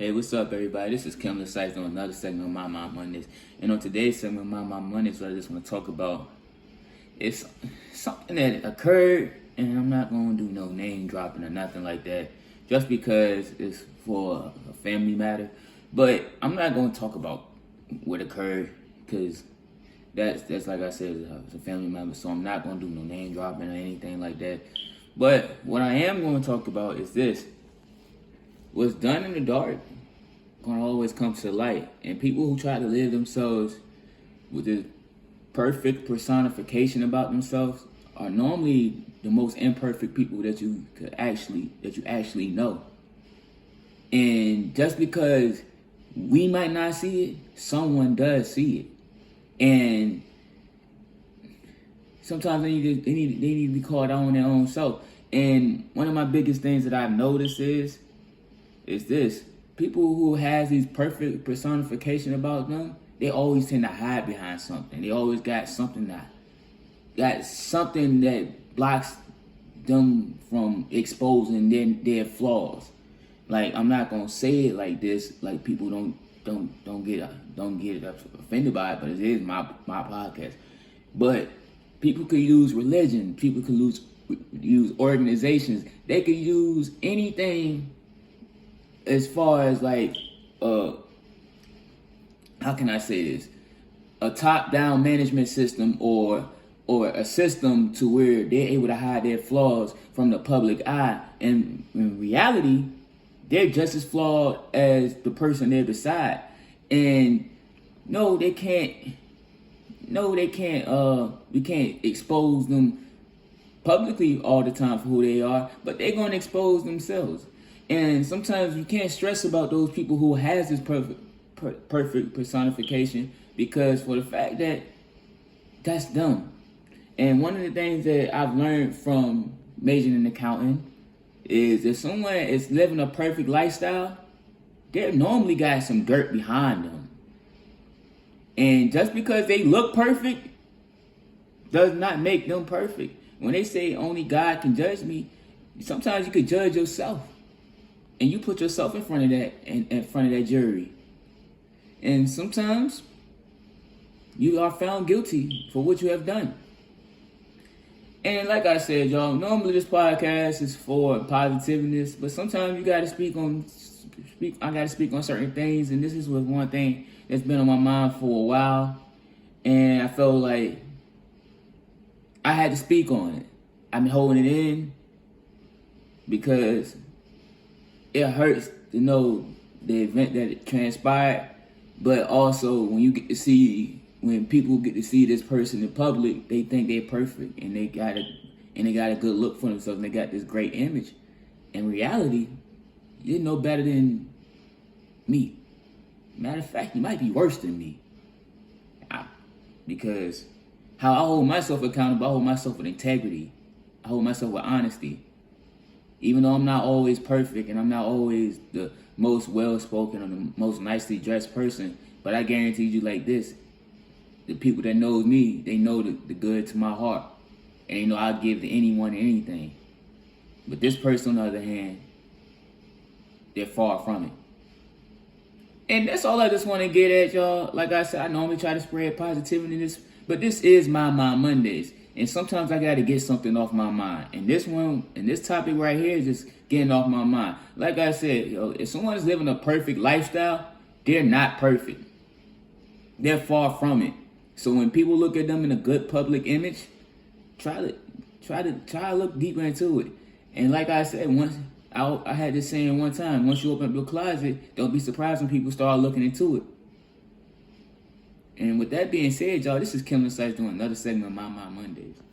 Hey, what's up, everybody? This is Kim Sykes on another segment of My Mind Mondays. And on today's segment of My Mind Mondays, what I just want to talk about is something that occurred, and I'm not going to do no name dropping or nothing like that, just because it's for a family matter. But I'm not going to talk about what occurred, because that's like I said, it's a family matter, so I'm not going to do no name dropping or anything like that. But what I am going to talk about is this. What's done in the dark gonna always come to light. And people who try to live themselves with this perfect personification about themselves are normally the most imperfect people that you actually know. And just because we might not see it, someone does see it. And sometimes they need to be called out on their own self. And one of my biggest things that I've noticed is this. People who has these perfect personification about them, they always tend to hide behind something. They always got something that blocks them from exposing their flaws. Like, I'm not gonna say it like this, like people don't get offended by it, but it is my podcast. But people could use religion, people could use organizations, they could use anything as far as like how can I say this? A top-down management system or a system to where they're able to hide their flaws from the public eye. And in reality, they're just as flawed as the person they're beside. And we can't expose them publicly all the time for who they are, but they're gonna expose themselves. And sometimes you can't stress about those people who has this perfect personification, because for the fact that that's them. And one of the things that I've learned from majoring in accounting is if someone is living a perfect lifestyle, they normally got some dirt behind them. And just because they look perfect does not make them perfect. When they say only God can judge me, sometimes you could judge yourself. And you put yourself in front of that jury. And sometimes you are found guilty for what you have done. And like I said, y'all, normally this podcast is for positiveness, but sometimes you gotta I gotta speak on certain things, and this is one thing that's been on my mind for a while. And I felt like I had to speak on it. I've been holding it in because it hurts to know the event that it transpired, but also when people get to see this person in public, they think they're perfect and they got a good look for themselves and they got this great image. In reality, you're no better than me. Matter of fact, you might be worse than me. Because how I hold myself accountable, I hold myself with integrity. I hold myself with honesty. Even though I'm not always perfect and I'm not always the most well-spoken or the most nicely dressed person, but I guarantee you like this, the people that knows me, they know the good to my heart. And they know I'll give to anyone anything. But this person, on the other hand, they're far from it. And that's all I just want to get at, y'all. Like I said, I normally try to spread positivity in this, but this is My Mind Mondays. And sometimes I got to get something off my mind. And this topic right here is just getting off my mind. Like I said, if someone is living a perfect lifestyle, they're not perfect. They're far from it. So when people look at them in a good public image, try to look deeper into it. And like I said, I had this saying one time, once you open up your closet, don't be surprised when people start looking into it. And with that being said, y'all, this is Kim Sykes doing another segment of My Mind Mondays.